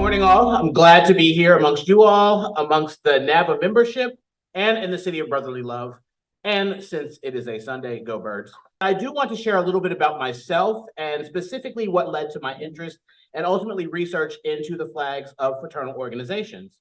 morning, all. I'm glad to be here amongst you all, amongst the NAVA membership, and in the city of brotherly love. And since it is a Sunday, go Birds. I do want to share a little bit about myself and specifically what led to my interest and ultimately research into the flags of fraternal organizations.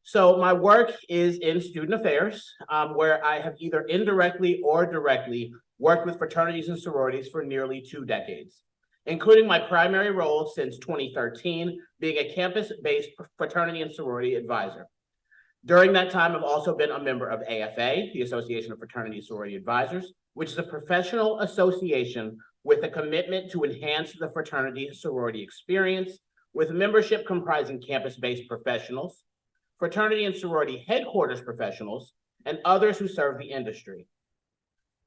So my work is in student affairs, where I have either indirectly or directly worked with fraternities and sororities for nearly 2 decades, including my primary role since 2013, being a campus-based fraternity and sorority advisor. During that time, I've also been a member of AFA, the Association of Fraternity and Sorority Advisors, which is a professional association with a commitment to enhance the fraternity sorority experience, with membership comprising campus-based professionals, fraternity and sorority headquarters professionals, and others who serve the industry.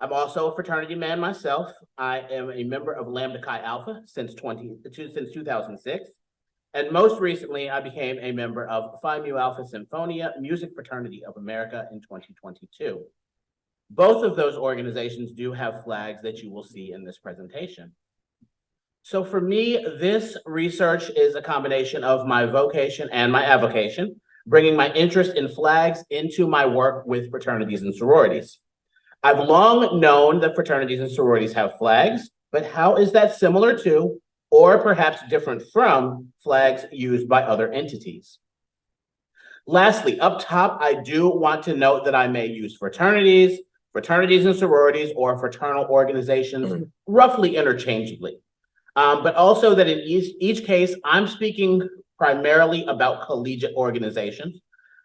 I'm also a fraternity man myself. I am a member of Lambda Chi Alpha since 2006. And most recently, I became a member of Phi Mu Alpha Symphonia Music Fraternity of America in 2022. Both of those organizations do have flags that you will see in this presentation. So for me, this research is a combination of my vocation and my avocation, bringing my interest in flags into my work with fraternities and sororities. I've long known that fraternities and sororities have flags, but how is that similar to, or perhaps different from, flags used by other entities? Lastly, up top, I do want to note that I may use fraternities and sororities, or fraternal organizations roughly interchangeably. But also that in each case, I'm speaking primarily about collegiate organizations.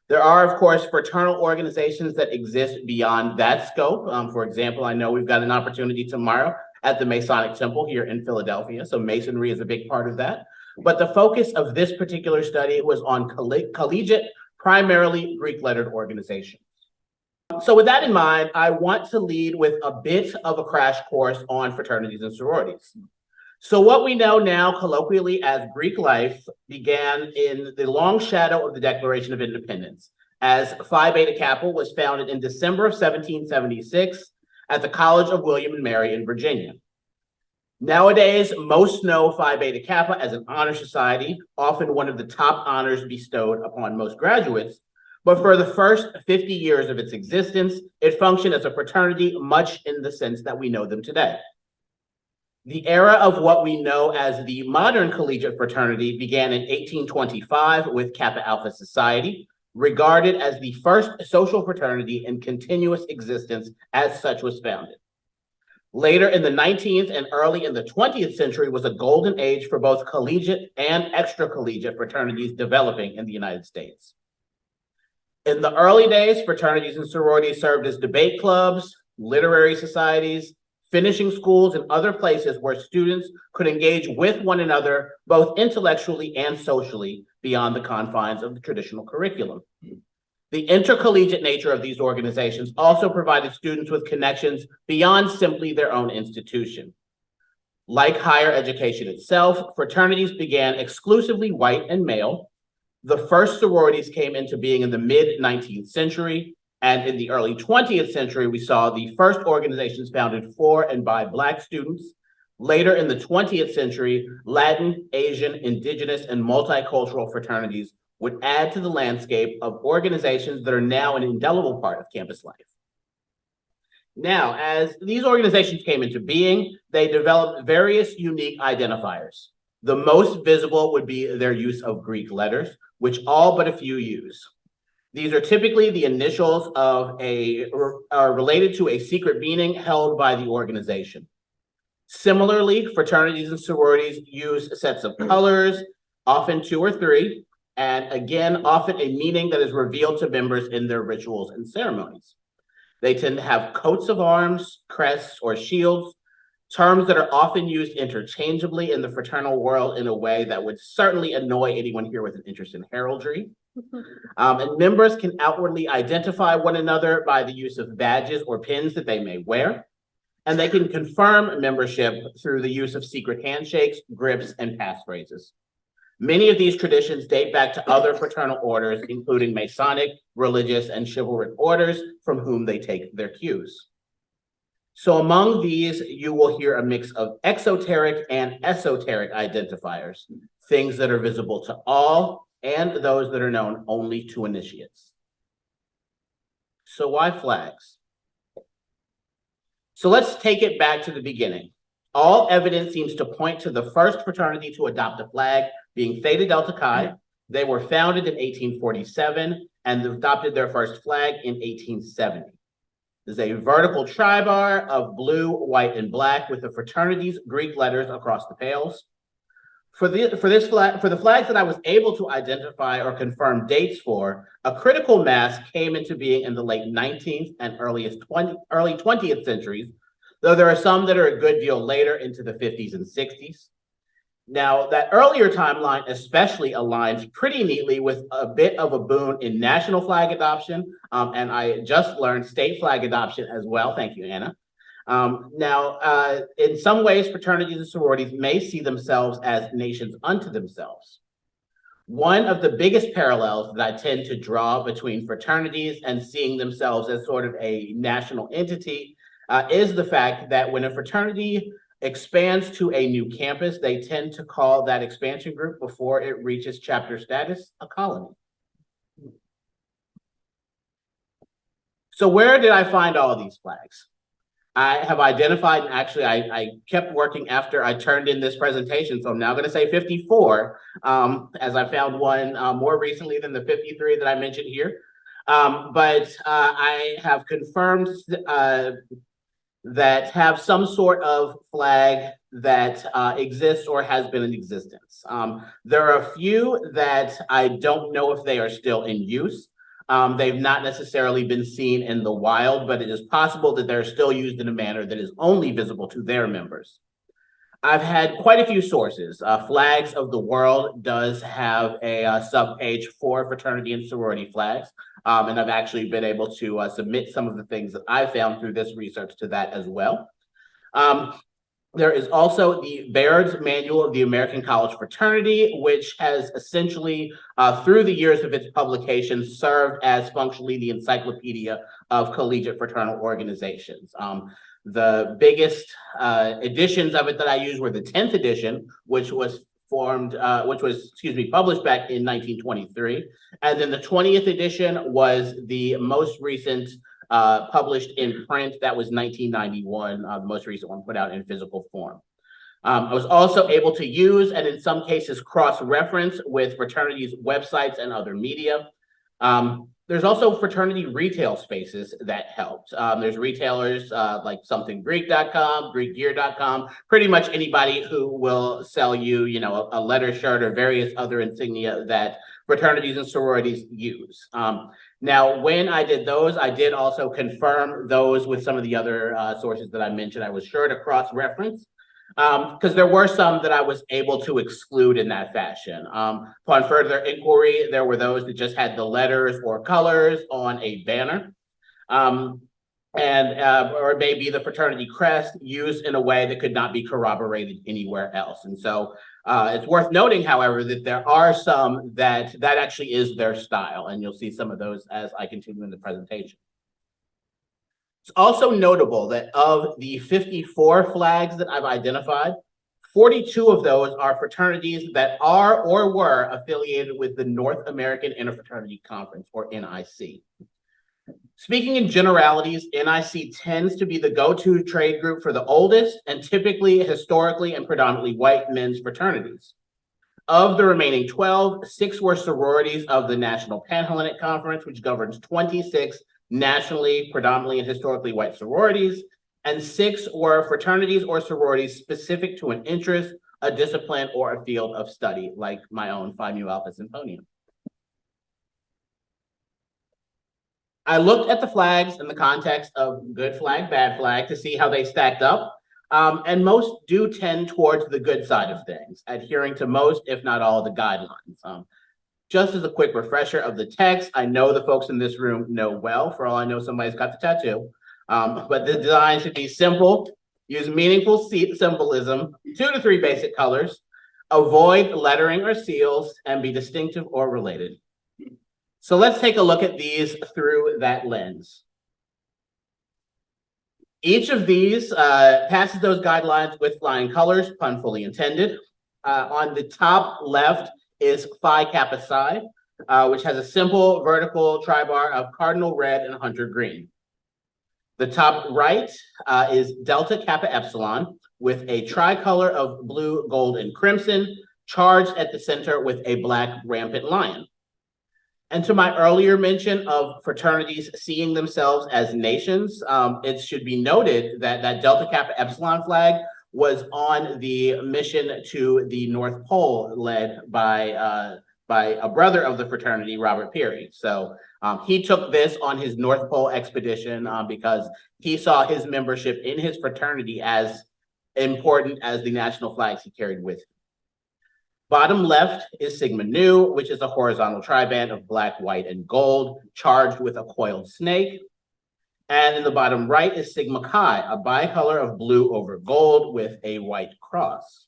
There are, of course, fraternal organizations that exist beyond that scope. For example, I know we've got an opportunity tomorrow at the Masonic Temple here in Philadelphia, so Masonry is a big part of that. But the focus of this particular study was on collegiate, primarily Greek-lettered organizations. So with that in mind, I want to lead with a bit of a crash course on fraternities and sororities. So what we know now colloquially as Greek life began in the long shadow of the Declaration of Independence, as Phi Beta Kappa was founded in December of 1776 at the College of William and Mary in Virginia. Nowadays, most know Phi Beta Kappa as an honor society, often one of the top honors bestowed upon most graduates. But for the first 50 years of its existence, it functioned as a fraternity, much in the sense that we know them today. The era of what we know as the modern collegiate fraternity began in 1825 with Kappa Alpha Society, regarded as the first social fraternity in continuous existence as such was founded. Later in the 19th and early in the 20th century was a golden age for both collegiate and extra-collegiate fraternities developing in the United States. In the early days, fraternities and sororities served as debate clubs, literary societies, finishing schools, and other places where students could engage with one another, both intellectually and socially, beyond the confines of the traditional curriculum. The intercollegiate nature of these organizations also provided students with connections beyond simply their own institution. Like higher education itself, fraternities began exclusively white and male. The first sororities came into being in the mid-19th century, and in the early 20th century, we saw the first organizations founded for and by Black students. Later in the 20th century, Latin, Asian, indigenous, and multicultural fraternities would add to the landscape of organizations that are now an indelible part of campus life. Now, as these organizations came into being, they developed various unique identifiers. The most visible would be their use of Greek letters, which all but a few use. These are typically the initials of are related to a secret meaning held by the organization. Similarly, fraternities and sororities use sets of colors, often 2 or 3, and again, often a meaning that is revealed to members in their rituals and ceremonies. They tend to have coats of arms, crests, or shields, terms that are often used interchangeably in the fraternal world in a way that would certainly annoy anyone here with an interest in heraldry. And members can outwardly identify one another by the use of badges or pins that they may wear. And they can confirm membership through the use of secret handshakes, grips, and passphrases. Many of these traditions date back to other fraternal orders, including Masonic, religious, and chivalric orders from whom they take their cues. So among these, you will hear a mix of exoteric and esoteric identifiers, things that are visible to all and those that are known only to initiates. So why flags? So let's take it back to the beginning. All evidence seems to point to the first fraternity to adopt a flag being Theta Delta Chi. They were founded in 1847 and adopted their first flag in 1870. There's a vertical tribar of blue, white, and black with the fraternity's Greek letters across the pales. For the flags that I was able to identify or confirm dates for, a critical mass came into being in the late 19th and early 20th centuries, though there are some that are a good deal later into the 50s and 60s. Now, that earlier timeline especially aligns pretty neatly with a bit of a boom in national flag adoption, and I just learned state flag adoption as well. Thank you, Anna. In some ways, fraternities and sororities may see themselves as nations unto themselves. One of the biggest parallels that I tend to draw between fraternities and seeing themselves as sort of a national entity is the fact that when a fraternity expands to a new campus, they tend to call that expansion group before it reaches chapter status a colony. So where did I find all of these flags? I have identified, and actually I kept working after I turned in this presentation, so I'm now going to say 54, as I found one more recently than the 53 that I mentioned here. But I have confirmed that have some sort of flag that exists or has been in existence. There are a few that I don't know if they are still in use. They've not necessarily been seen in the wild, but it is possible that they're still used in a manner that is only visible to their members. I've had quite a few sources. Flags of the World does have a subpage for fraternity and sorority flags, and I've actually been able to submit some of the things that I found through this research to that as well. There is also the Baird's Manual of the American College Fraternity, which has essentially, through the years of its publication, served as functionally the encyclopedia of collegiate fraternal organizations. The biggest editions of it that I used were the 10th edition, which was published back in 1923. And then the 20th edition was the most recent published in print. That was 1991, the most recent one put out in physical form. I was also able to use and in some cases cross-reference with fraternities' websites and other media. There's also fraternity retail spaces that helped. There's retailers like somethinggreek.com, greekgear.com, pretty much anybody who will sell you, a letter shirt or various other insignia that fraternities and sororities use. Now, when I did those, I did also confirm those with some of the other sources that I mentioned. I was sure to cross-reference because there were some that I was able to exclude in that fashion. Upon further inquiry, there were those that just had the letters or colors on a banner. Or maybe the fraternity crest used in a way that could not be corroborated anywhere else. And so it's worth noting, however, that there are some that actually is their style, and you'll see some of those as I continue in the presentation. It's also notable that of the 54 flags that I've identified, 42 of those are fraternities that are or were affiliated with the North American Interfraternity Conference, or NIC. Speaking in generalities, NIC tends to be the go-to trade group for the oldest and typically, historically, and predominantly white men's fraternities. Of the remaining 12, 6 were sororities of the National Panhellenic Conference, which governs 26 nationally, predominantly and historically white sororities, and 6 were fraternities or sororities specific to an interest, a discipline, or a field of study, like my own Phi Mu Alpha Symphonium. I looked at the flags in the context of good flag, bad flag to see how they stacked up. And most do tend towards the good side of things, adhering to most, if not all, of the guidelines. Just as a quick refresher of the text, I know the folks in this room know well. For all I know, somebody's got the tattoo. But the design should be simple, use meaningful symbolism, 2 to 3 basic colors, avoid lettering or seals, and be distinctive or related. So let's take a look at these through that lens. Each of these passes those guidelines with flying colors, pun fully intended. On the top left is Phi Kappa Psi, which has a simple vertical tribar of cardinal red and hunter green. The top right is Delta Kappa Epsilon with a tricolor of blue, gold, and crimson, charged at the center with a black rampant lion. And to my earlier mention of fraternities seeing themselves as nations, it should be noted that that Delta Kappa Epsilon flag was on the mission to the North Pole, led by a brother of the fraternity, Robert Peary. So he took this on his North Pole expedition because he saw his membership in his fraternity as important as the national flags he carried with him. Bottom left is Sigma Nu, which is a horizontal triband of black, white, and gold, charged with a coiled snake. And in the bottom right is Sigma Chi, a bicolor of blue over gold with a white cross.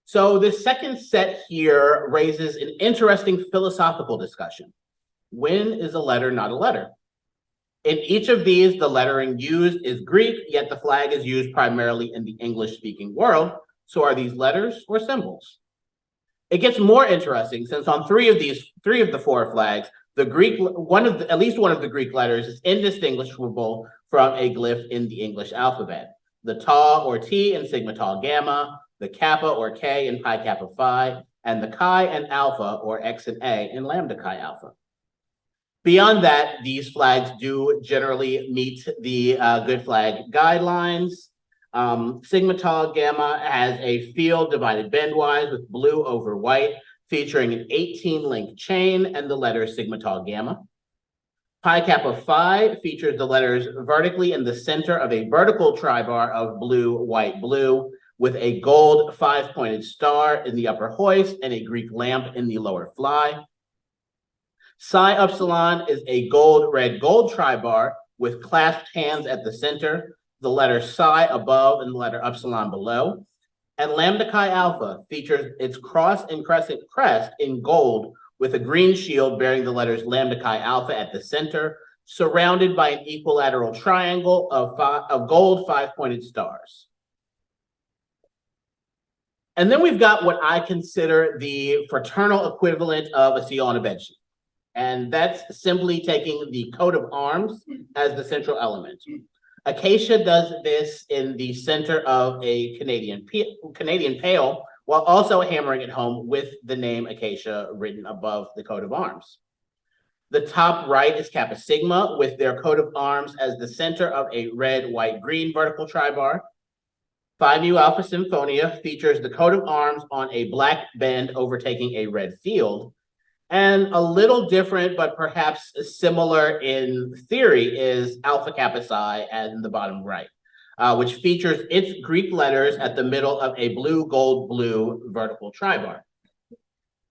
So this second set here raises an interesting philosophical discussion. When is a letter not a letter? In each of these, the lettering used is Greek, yet the flag is used primarily in the English-speaking world. So are these letters or symbols? It gets more interesting since on three of the four flags, the Greek, at least one of the Greek letters is indistinguishable from a glyph in the English alphabet. The Tau or T in Sigma Tau Gamma, the Kappa or K in Pi Kappa Phi, and the Chi and Alpha or X and A in Lambda Chi Alpha. Beyond that, these flags do generally meet the good flag guidelines. Sigma Tau Gamma has a field divided bendwise with blue over white, featuring an 18-link chain and the letter Sigma Tau Gamma. Pi Kappa Phi features the letters vertically in the center of a vertical tribar of blue, white, blue, with a gold 5-pointed star in the upper hoist and a Greek lamp in the lower fly. Psi Upsilon is a gold, red, gold tribar with clasped hands at the center, the letter Psi above and the letter Upsilon below. And Lambda Chi Alpha features its cross and crescent crest in gold with a green shield bearing the letters Lambda Chi Alpha at the center, surrounded by an equilateral triangle of gold 5-pointed stars. And then we've got what I consider the fraternal equivalent of a seal on a bedsheet. And that's simply taking the coat of arms as the central element. Acacia does this in the center of a Canadian pale, while also hammering it home with the name Acacia written above the coat of arms. The top right is Kappa Sigma with their coat of arms as the center of a red, white, green vertical tribar. Phi Mu Alpha Symphonia features the coat of arms on a black bend overtaking a red field. And a little different, but perhaps similar in theory, is Alpha Kappa Psi in the bottom right, which features its Greek letters at the middle of a blue, gold, blue vertical tribar.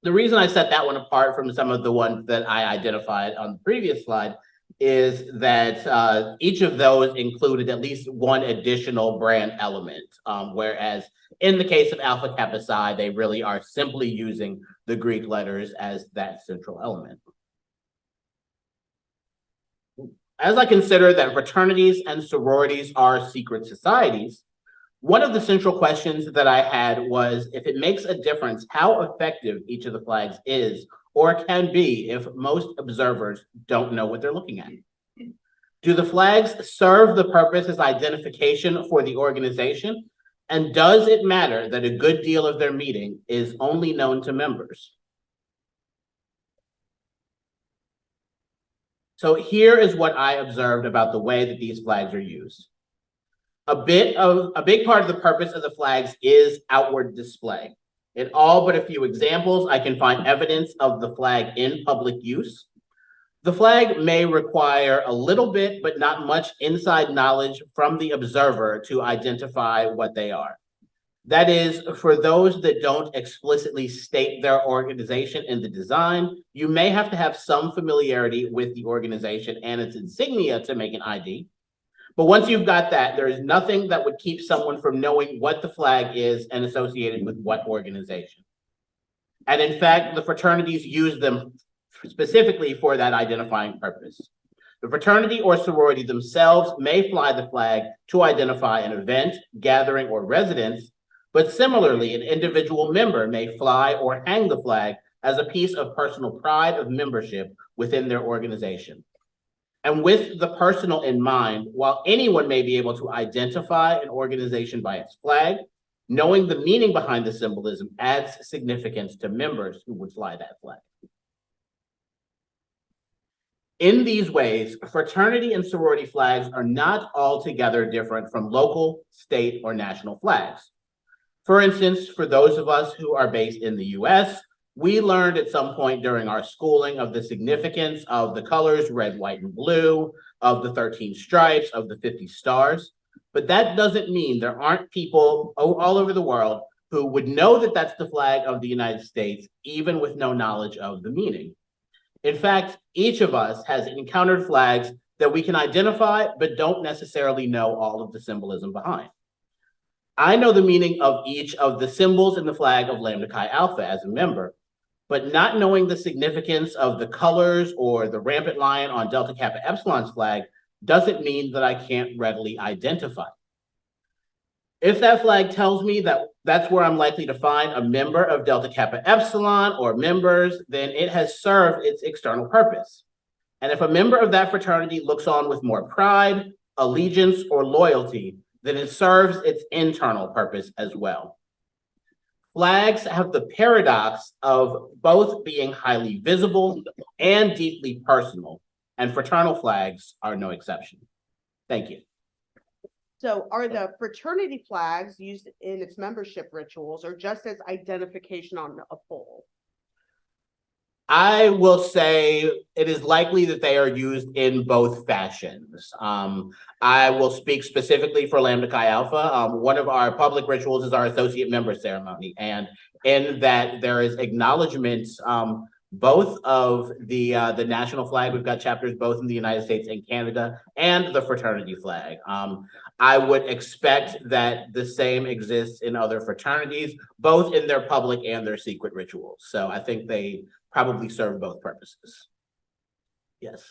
The reason I set that one apart from some of the ones that I identified on the previous slide is that each of those included at least one additional brand element, whereas in the case of Alpha Kappa Psi, they really are simply using the Greek letters as that central element. As I consider that fraternities and sororities are secret societies, one of the central questions that I had was if it makes a difference how effective each of the flags is or can be if most observers don't know what they're looking at. Do the flags serve the purpose as identification for the organization? And does it matter that a good deal of their meeting is only known to members? So here is what I observed about the way that these flags are used. A big part of the purpose of the flags is outward display. In all but a few examples, I can find evidence of the flag in public use. The flag may require a little bit, but not much inside knowledge from the observer to identify what they are. That is, for those that don't explicitly state their organization in the design, you may have to have some familiarity with the organization and its insignia to make an ID. But once you've got that, there is nothing that would keep someone from knowing what the flag is and associated with what organization. And in fact, the fraternities use them specifically for that identifying purpose. The fraternity or sorority themselves may fly the flag to identify an event, gathering, or residence, But similarly, an individual member may fly or hang the flag as a piece of personal pride of membership within their organization. And with the personal in mind, while anyone may be able to identify an organization by its flag, knowing the meaning behind the symbolism adds significance to members who would fly that flag. In these ways, fraternity and sorority flags are not altogether different from local, state, or national flags. For instance, for those of us who are based in the US, we learned at some point during our schooling of the significance of the colors red, white, and blue, of the 13 stripes, of the 50 stars. But that doesn't mean there aren't people all over the world who would know that that's the flag of the United States, even with no knowledge of the meaning. In fact, each of us has encountered flags that we can identify, but don't necessarily know all of the symbolism behind. I know the meaning of each of the symbols in the flag of Lambda Chi Alpha as a member, but not knowing the significance of the colors or the rampant lion on Delta Kappa Epsilon's flag doesn't mean that I can't readily identify. If that flag tells me that that's where I'm likely to find a member of Delta Kappa Epsilon or members, then it has served its external purpose. And if a member of that fraternity looks on with more pride, allegiance, or loyalty, then it serves its internal purpose as well. Flags have the paradox of both being highly visible and deeply personal, and fraternal flags are no exception. Thank you. So are the fraternity flags used in its membership rituals or just as identification on a pole? I will say it is likely that they are used in both fashions. I will speak specifically for Lambda Chi Alpha. One of our public rituals is our associate member ceremony. And in that there is acknowledgement both of the national flag. We've got chapters both in the United States and Canada, and the fraternity flag. I would expect that the same exists in other fraternities, both in their public and their secret rituals. So I think they probably serve both purposes. Yes.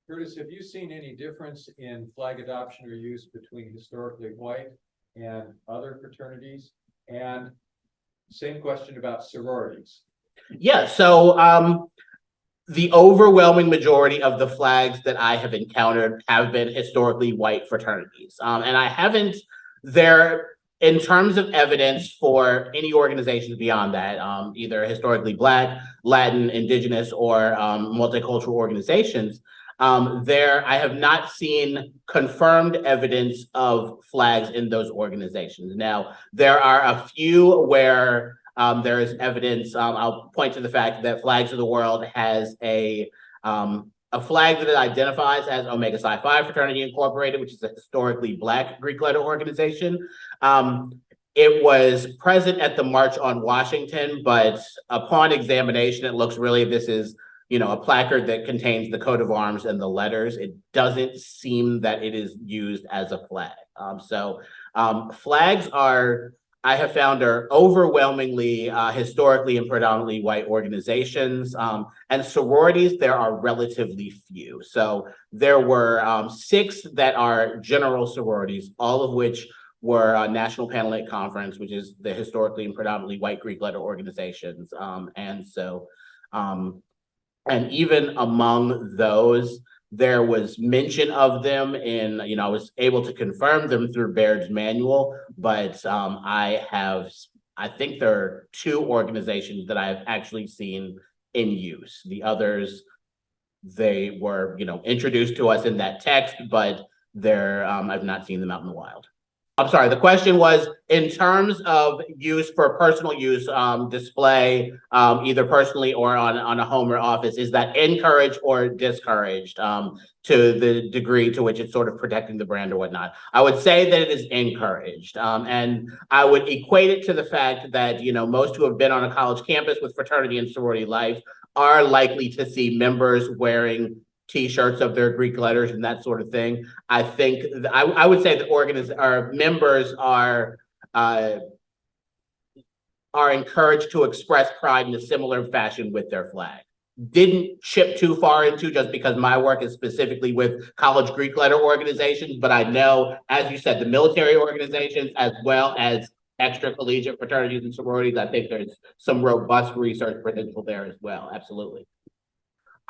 Curtis, have you seen any difference in flag adoption or use between historically white and other fraternities? And same question about sororities. Yeah, so the overwhelming majority of the flags that I have encountered have been historically white fraternities. And I haven't in terms of evidence for any organizations beyond that, either historically Black, Latin, Indigenous, or multicultural organizations, I have not seen confirmed evidence of flags in those organizations. Now, there are a few where there is evidence. I'll point to the fact that Flags of the World has a flag that it identifies as Omega Psi Phi Fraternity Incorporated, which is a historically Black Greek letter organization. It was present at the March on Washington, but upon examination, it looks really, this is, a placard that contains the coat of arms and the letters. It doesn't seem that it is used as a flag. Flags I have found are overwhelmingly historically and predominantly white organizations. And sororities, there are relatively few. So there were 6 that are general sororities, all of which were National Panhellenic Conference, which is the historically and predominantly white Greek letter organizations. And even among those, there was mention of them in, I was able to confirm them through Baird's manual, but I think there are 2 organizations that I've actually seen in use. The others, they were, introduced to us in that text, but I've not seen them out in the wild. I'm sorry, the question was, in terms of use for personal use, display, either personally or on a home or office, is that encouraged or discouraged to the degree to which it's sort of protecting the brand or whatnot? I would say that it is encouraged. And I would equate it to the fact that, most who have been on a college campus with fraternity and sorority life are likely to see members wearing T-shirts of their Greek letters and that sort of thing. I think I would say that members are encouraged to express pride in a similar fashion with their flag. Didn't chip too far into, just because my work is specifically with college Greek letter organizations, but I know, as you said, the military organizations as well as extra collegiate fraternities and sororities. I think there's some robust research potential there as well. Absolutely.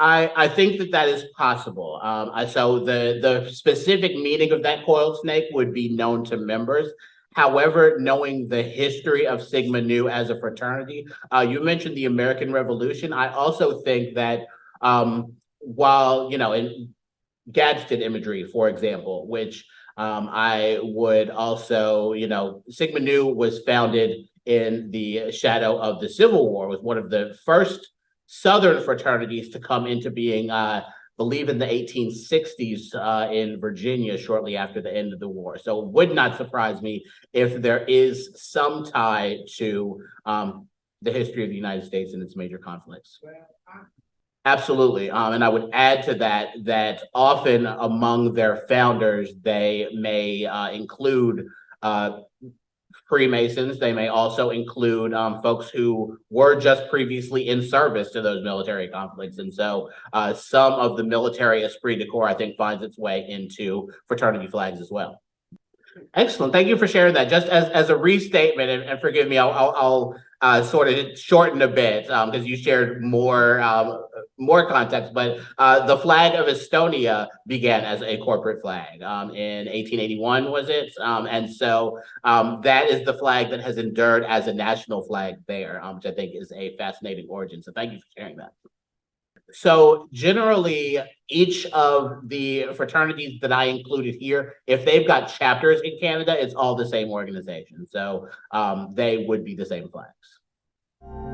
I think that that is possible. So the specific meaning of that coiled snake would be known to members. However, knowing the history of Sigma Nu as a fraternity, you mentioned the American Revolution. I also think that while, in Gadsden imagery, for example, which I would also, Sigma Nu was founded in the shadow of the Civil War, was one of the first Southern fraternities to come into being, believe in the 1860s in Virginia shortly after the end of the war. So it would not surprise me if there is some tie to the history of the United States and its major conflicts. Absolutely. And I would add to that often among their founders, they may include Freemasons. They may also include folks who were just previously in service to those military conflicts. And so some of the military esprit de corps, I think, finds its way into fraternity flags as well. Excellent. Thank you for sharing that. Just as a restatement, and forgive me, I'll sort of shorten a bit because you shared more context. But the flag of Estonia began as a corporate flag in 1881, was it? And so that is the flag that has endured as a national flag there, which I think is a fascinating origin. So thank you for sharing that. So generally, each of the fraternities that I included here, if they've got chapters in Canada, it's all the same organization. So they would be the same flags.